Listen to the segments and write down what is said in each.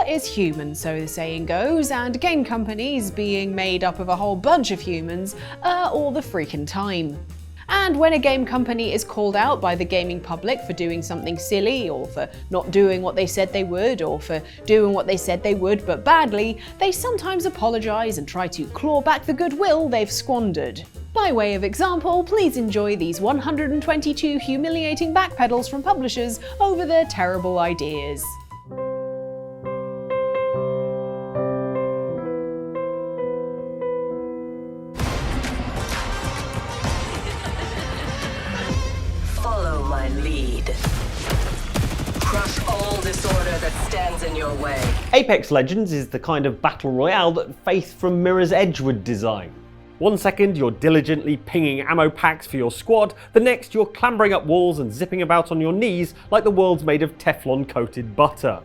is human, so the saying goes, and game companies, being made up of a whole bunch of humans, all the freaking time. And when a game company is called out by the gaming public for doing something silly, or for not doing what they said they would, or for doing what they said they would but badly, they sometimes apologise and try to claw back the goodwill they've squandered. By way of example, please enjoy these 122 humiliating backpedals from publishers over their terrible ideas. Follow my lead. Crush all disorder that stands in your way. Apex Legends is the kind of battle royale that Faith from Mirror's Edge would design. 1 second you're diligently pinging ammo packs for your squad, the next you're clambering up walls and zipping about on your knees like the world's made of Teflon coated butter.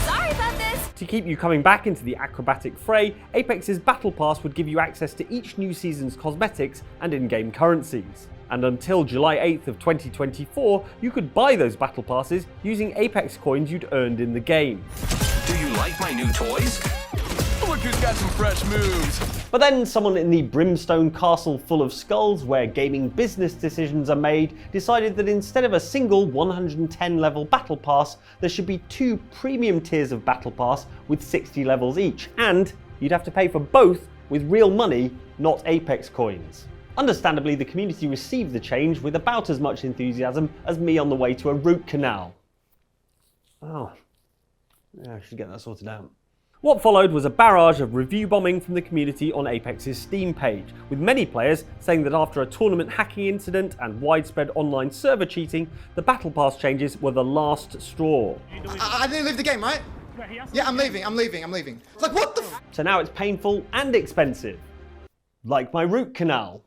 Sorry about this! To keep you coming back into the acrobatic fray, Apex's Battle Pass would give you access to each new season's cosmetics and in-game currencies. And until July 8th of 2024, you could buy those Battle Passes using Apex coins you'd earned in the game. Do you like my new toys? Look who's got some fresh moves! But then someone in the Brimstone Castle full of skulls, where gaming business decisions are made, decided that instead of a single 110 level Battle Pass, there should be 2 premium tiers of Battle Pass with 60 levels each, and you'd have to pay for both with real money, not Apex coins. Understandably, the community received the change with about as much enthusiasm as me on the way to a root canal. Oh, yeah, I should get that sorted out. What followed was a barrage of review bombing from the community on Apex's Steam page, with many players saying that after a tournament hacking incident and widespread online server cheating, the Battle Pass changes were the last straw. I didn't leave the game, right? Yeah, I'm leaving. Like, what the f? So now it's painful and expensive. Like my root canal.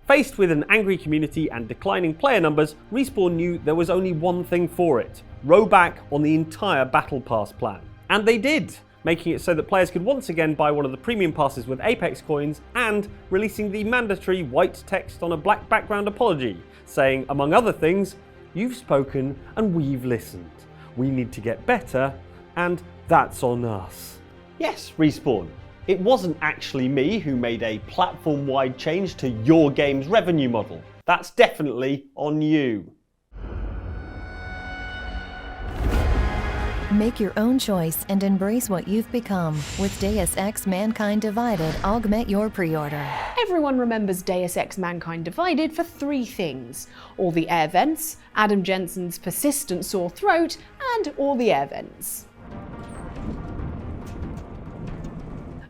Faced with an angry community and declining player numbers, Respawn knew there was only one thing for it: row back on the entire Battle Pass plan. And they did, making it so that players could once again buy one of the premium passes with Apex coins, and releasing the mandatory white text on a black background apology, saying, among other things, "You've spoken and we've listened. We need to get better, and that's on us." Yes, Respawn. It wasn't actually me who made a platform-wide change to your game's revenue model. That's definitely on you. Make your own choice and embrace what you've become. With Deus Ex Mankind Divided, augment your pre-order. Everyone remembers Deus Ex Mankind Divided for 3 things: all the air vents, Adam Jensen's persistent sore throat, and all the air vents.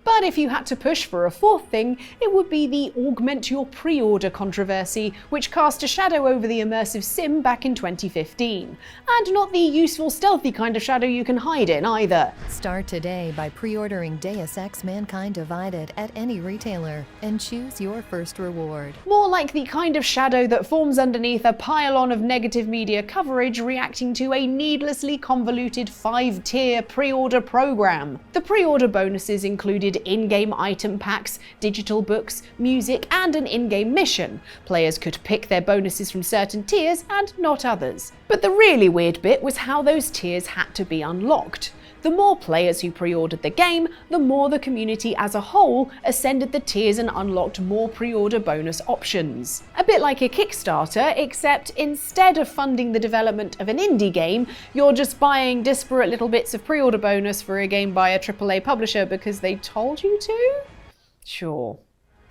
But if you had to push for a 4th thing, it would be the augment your pre-order controversy, which cast a shadow over the immersive sim back in 2015. And not the useful stealthy kind of shadow you can hide in either. Start today by pre-ordering Deus Ex Mankind Divided at any retailer and choose your first reward. More like the kind of shadow that forms underneath a pile-on of negative media coverage reacting to a needlessly convoluted 5-tier pre-order program. The pre-order bonuses included in-game item packs, digital books, music, and an in-game mission. Players could pick their bonuses from certain tiers and not others. But the really weird bit was how those tiers had to be unlocked. The more players who pre-ordered the game, the more the community as a whole ascended the tiers and unlocked more pre-order bonus options. A bit like a Kickstarter, except instead of funding the development of an indie game, you're just buying disparate little bits of pre-order bonus for a game by a AAA publisher because they told you to? Sure.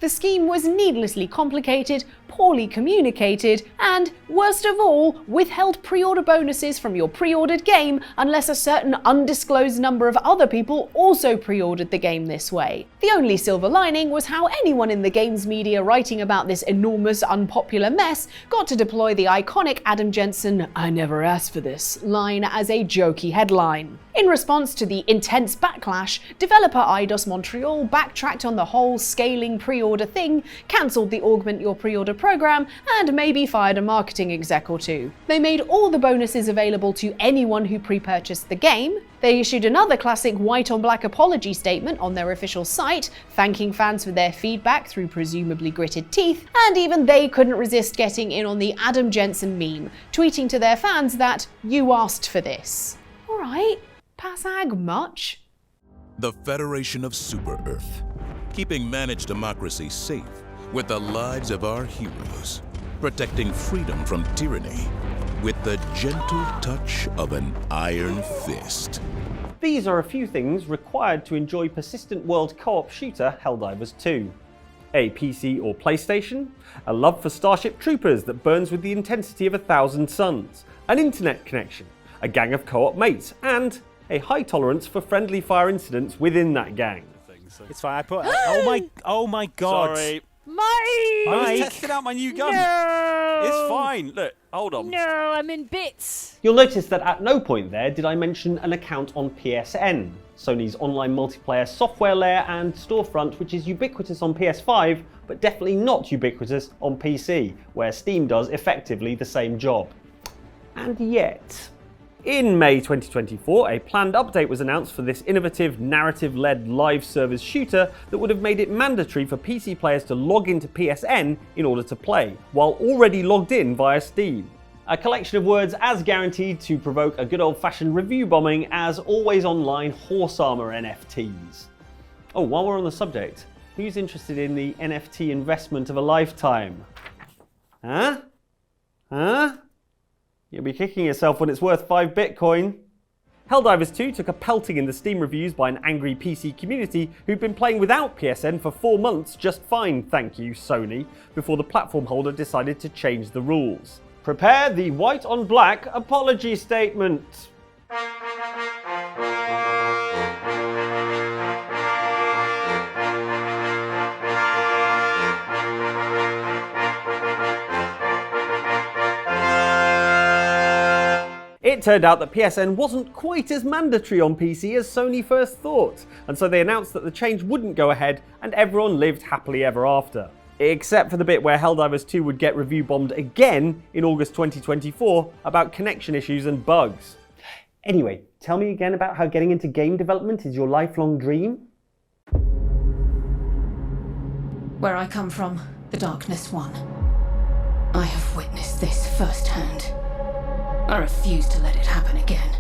The scheme was needlessly complicated, poorly communicated, and, worst of all, withheld pre-order bonuses from your pre-ordered game unless a certain undisclosed number of other people also pre-ordered the game this way. The only silver lining was how anyone in the games media writing about this enormous, unpopular mess got to deploy the iconic Adam Jensen "I never asked for this" line as a jokey headline. In response to the intense backlash, developer Eidos Montreal backtracked on the whole scaling pre-order thing, cancelled the Augment Your Pre-Order program, and maybe fired a marketing exec or 2. They made all the bonuses available to anyone who pre-purchased the game. They issued another classic white-on-black apology statement on their official site, thanking fans for their feedback through presumably gritted teeth, and even they couldn't resist getting in on the Adam Jensen meme, tweeting to their fans that "you asked for this." Alright. Passag much? The Federation of Super-Earth, keeping managed democracy safe with the lives of our heroes, protecting freedom from tyranny with the gentle touch of an iron fist. These are a few things required to enjoy persistent world co-op shooter Helldivers 2. A PC or PlayStation, a love for Starship Troopers that burns with the intensity of 1,000 suns, an internet connection, a gang of co-op mates, and a high tolerance for friendly fire incidents within that gang. It's fine. I put. Oh my God! Sorry. Mike! I was testing out my new gun. No! It's fine. Look, hold on. No, I'm in bits. You'll notice that at no point there did I mention an account on PSN, Sony's online multiplayer software layer and storefront, which is ubiquitous on PS5, but definitely not ubiquitous on PC, where Steam does effectively the same job. And yet, in May 2024, a planned update was announced for this innovative narrative-led live service shooter that would have made it mandatory for PC players to log into PSN in order to play, while already logged in via Steam. A collection of words as guaranteed to provoke a good old-fashioned review bombing as always online horse armor NFTs. Oh, while we're on the subject, who's interested in the NFT investment of a lifetime? Huh? You'll be kicking yourself when it's worth 5 Bitcoin. Helldivers 2 took a pelting in the Steam reviews by an angry PC community who'd been playing without PSN for 4 months just fine, thank you, Sony, before the platform holder decided to change the rules. Prepare the white on black apology statement. It turned out that PSN wasn't quite as mandatory on PC as Sony first thought, and so they announced that the change wouldn't go ahead and everyone lived happily ever after. Except for the bit where Helldivers 2 would get review bombed again in August 2024 about connection issues and bugs. Anyway, tell me again about how getting into game development is your lifelong dream? Where I come from, the Darkness won. I have witnessed this firsthand. I refuse to let it happen again.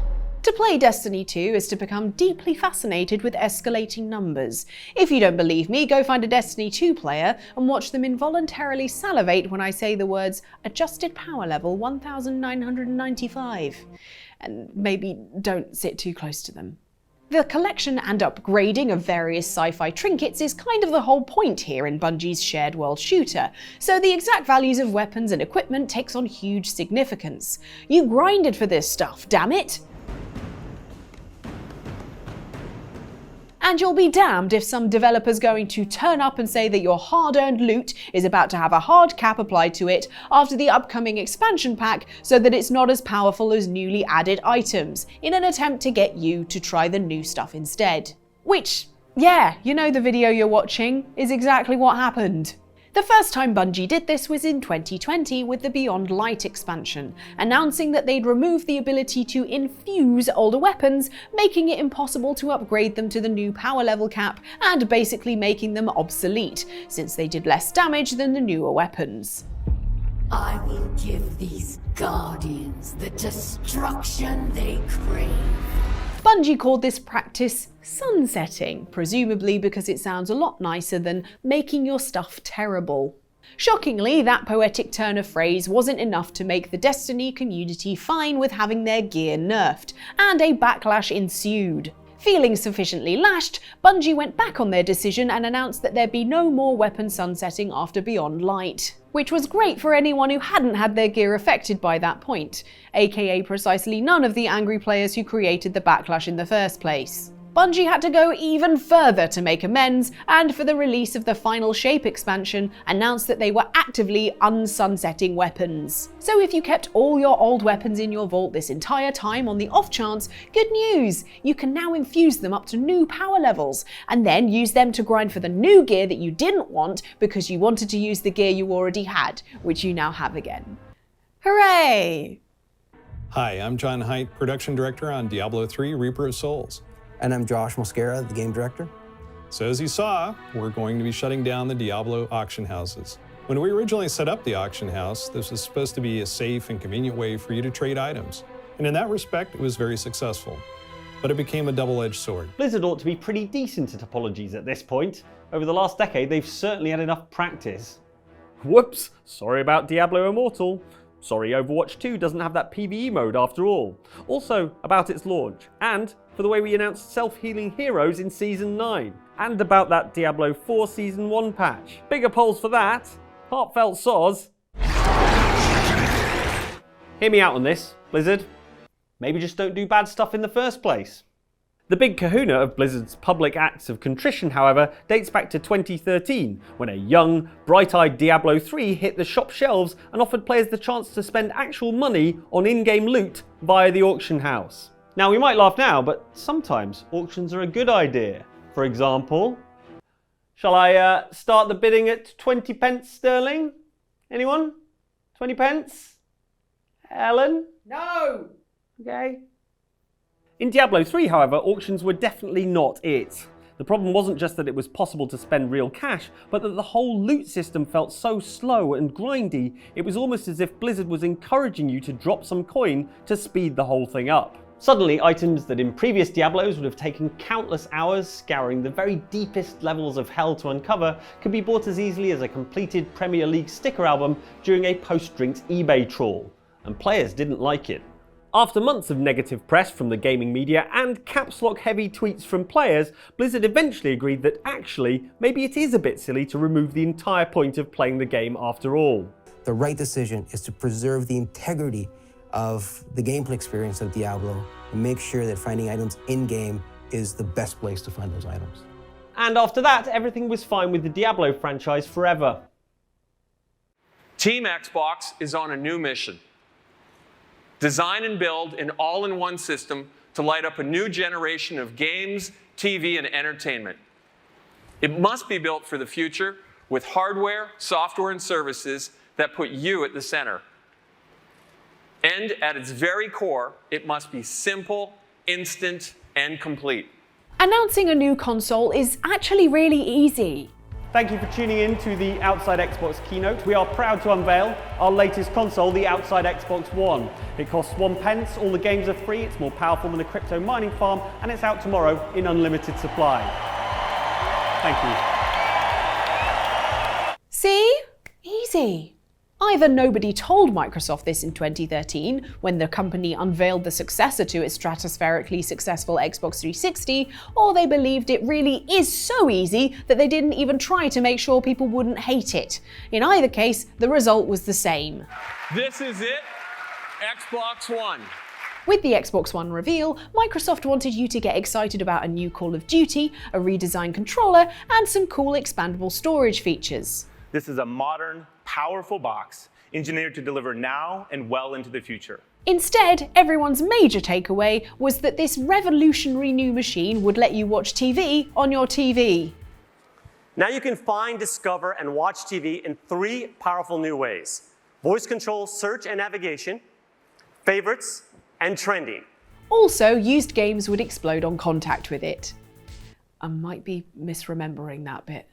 To play Destiny 2 is to become deeply fascinated with escalating numbers. If you don't believe me, go find a Destiny 2 player and watch them involuntarily salivate when I say the words adjusted power level 1995. And maybe don't sit too close to them. The collection and upgrading of various sci-fi trinkets is kind of the whole point here in Bungie's shared world shooter, so the exact values of weapons and equipment takes on huge significance. You grinded for this stuff, damn it! And you'll be damned if some developer's going to turn up and say that your hard-earned loot is about to have a hard cap applied to it after the upcoming expansion pack so that it's not as powerful as newly added items, in an attempt to get you to try the new stuff instead. Which, yeah, you know the video you're watching, is exactly what happened. The first time Bungie did this was in 2020 with the Beyond Light expansion, announcing that they'd remove the ability to infuse older weapons, making it impossible to upgrade them to the new power level cap and basically making them obsolete, since they did less damage than the newer weapons. I will give these Guardians the destruction they crave. Bungie called this practice sunsetting, presumably because it sounds a lot nicer than making your stuff terrible. Shockingly, that poetic turn of phrase wasn't enough to make the Destiny community fine with having their gear nerfed, and a backlash ensued. Feeling sufficiently lashed, Bungie went back on their decision and announced that there'd be no more weapon sunsetting after Beyond Light. Which was great for anyone who hadn't had their gear affected by that point, aka precisely none of the angry players who created the backlash in the first place. Bungie had to go even further to make amends, and for the release of the Final Shape expansion, announced that they were actively unsunsetting weapons. So if you kept all your old weapons in your vault this entire time on the off chance, good news! You can now infuse them up to new power levels, and then use them to grind for the new gear that you didn't want because you wanted to use the gear you already had, which you now have again. Hooray! Hi, I'm John Haidt, Production Director on Diablo 3 Reaper of Souls. And I'm Josh Mosquera, the Game Director. So as you saw, we're going to be shutting down the Diablo auction houses. When we originally set up the auction house, this was supposed to be a safe and convenient way for you to trade items. And in that respect, it was very successful. but it became a double-edged sword. Blizzard ought to be pretty decent at apologies at this point. Over the last decade, they've certainly had enough practice. Whoops, sorry about Diablo Immortal. Sorry Overwatch 2 doesn't have that PvE mode after all. Also about its launch, and for the way we announced self-healing heroes in Season 9. And about that Diablo 4 Season 1 patch. Bigger polls for that. Heartfelt soz. Hear me out on this, Blizzard. Maybe just don't do bad stuff in the first place. The big kahuna of Blizzard's public acts of contrition, however, dates back to 2013, when a young, bright-eyed Diablo 3 hit the shop shelves and offered players the chance to spend actual money on in-game loot via the auction house. Now, we might laugh now, but sometimes auctions are a good idea. For example, shall I start the bidding at 20 pence sterling? Anyone? 20 pence? Ellen? No! Okay. In Diablo 3, however, auctions were definitely not it. The problem wasn't just that it was possible to spend real cash, but that the whole loot system felt so slow and grindy, it was almost as if Blizzard was encouraging you to drop some coin to speed the whole thing up. Suddenly, items that in previous Diablos would have taken countless hours scouring the very deepest levels of hell to uncover could be bought as easily as a completed Premier League sticker album during a post-drinks eBay trawl. And players didn't like it. After months of negative press from the gaming media and caps lock heavy tweets from players, Blizzard eventually agreed that actually, maybe it is a bit silly to remove the entire point of playing the game after all. The right decision is to preserve the integrity of the gameplay experience of Diablo and make sure that finding items in-game is the best place to find those items. And after that, everything was fine with the Diablo franchise forever. Team Xbox is on a new mission. Design and build an all-in-one system to light up a new generation of games, TV, and entertainment. It must be built for the future with hardware, software, and services that put you at the center. And at its very core, it must be simple, instant, and complete. Announcing a new console is actually really easy. Thank you for tuning in to the Outside Xbox keynote. We are proud to unveil our latest console, the Outside Xbox One. It costs 1 pence, all the games are free, it's more powerful than a crypto mining farm, and it's out tomorrow in unlimited supply. Thank you. See? Easy. Either nobody told Microsoft this in 2013, when the company unveiled the successor to its stratospherically successful Xbox 360, or they believed it really is so easy that they didn't even try to make sure people wouldn't hate it. In either case, the result was the same. This is it, Xbox One. With the Xbox One reveal, Microsoft wanted you to get excited about a new Call of Duty, a redesigned controller, and some cool expandable storage features. This is a modern, powerful box engineered to deliver now and well into the future. Instead, everyone's major takeaway was that this revolutionary new machine would let you watch TV on your TV. Now you can find, discover, and watch TV in 3 powerful new ways: voice control, search and navigation, favorites, and trending. Also, used games would explode on contact with it. I might be misremembering that bit.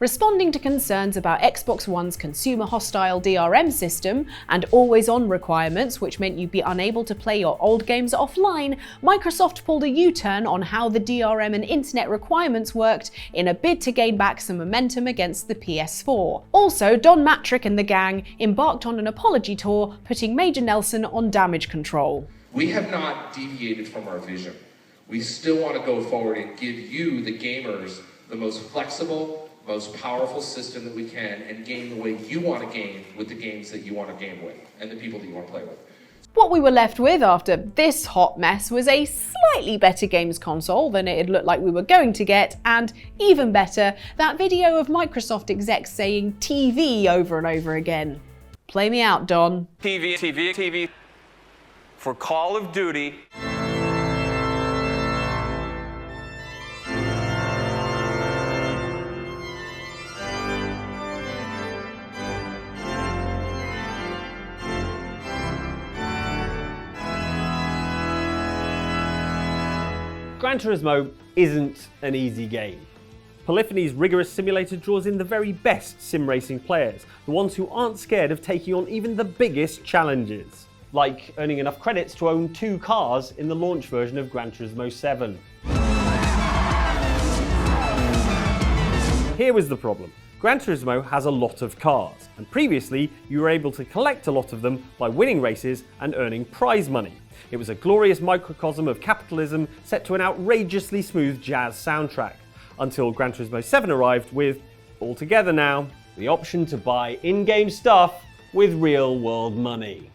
Responding to concerns about Xbox One's consumer-hostile DRM system and always-on requirements, which meant you'd be unable to play your old games offline, Microsoft pulled a U-turn on how the DRM and internet requirements worked in a bid to gain back some momentum against the PS4. Also, Don Matrick and the gang embarked on an apology tour, putting Major Nelson on damage control. We have not deviated from our vision. We still want to go forward and give you, the gamers, the most flexible, most powerful system that we can, and game the way you want to game with the games that you want to game with and the people that you want to play with. What we were left with after this hot mess was a slightly better games console than it had looked like we were going to get, and even better, that video of Microsoft execs saying TV over and over again. Play me out, Don. TV. For Call of Duty. Gran Turismo isn't an easy game. Polyphony's rigorous simulator draws in the very best sim racing players, the ones who aren't scared of taking on even the biggest challenges. like earning enough credits to own 2 cars in the launch version of Gran Turismo 7. Here was the problem. Gran Turismo has a lot of cars, and previously you were able to collect a lot of them by winning races and earning prize money. It was a glorious microcosm of capitalism set to an outrageously smooth jazz soundtrack, until Gran Turismo 7 arrived with, altogether now, the option to buy in-game stuff with real-world money.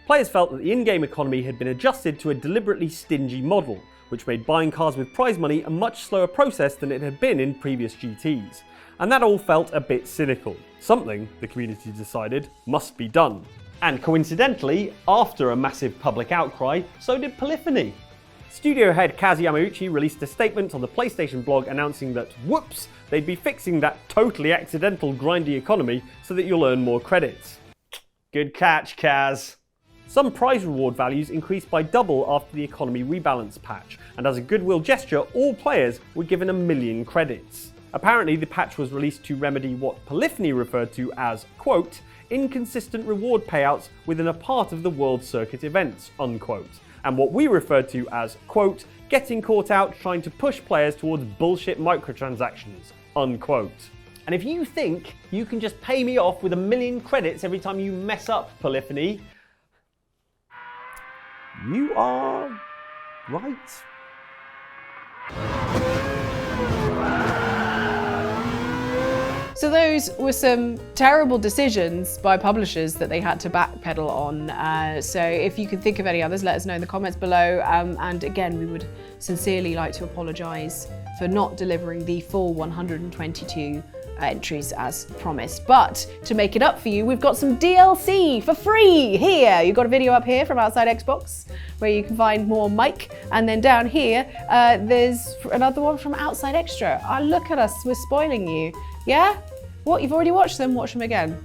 Players felt that the in-game economy had been adjusted to a deliberately stingy model, which made buying cars with prize money a much slower process than it had been in previous GTs. And that all felt a bit cynical. Something, the community decided, must be done. And coincidentally, after a massive public outcry, so did Polyphony. Studio head Kaz Yamauchi released a statement on the PlayStation blog announcing that, whoops, they'd be fixing that totally accidental grindy economy so that you'll earn more credits. Good catch, Kaz. Some prize reward values increased by double after the economy rebalance patch, and as a goodwill gesture, all players were given 1 million credits. Apparently, the patch was released to remedy what Polyphony referred to as, quote, inconsistent reward payouts within a part of the World Circuit events, unquote, and what we referred to as, quote, getting caught out trying to push players towards bullshit microtransactions, unquote. And if you think you can just pay me off with 1 million credits every time you mess up, Polyphony, you are right. So those were some terrible decisions by publishers that they had to backpedal on. So if you can think of any others, let us know in the comments below. And again, we would sincerely like to apologise for not delivering the full 122 entries as promised. But to make it up for you, we've got some DLC for free here. You've got a video up here from Outside Xbox where you can find more Mike. And then down here, there's another one from Outside Xtra. Oh, look at us, we're spoiling you. Yeah? What, you've already watched them? Watch them again.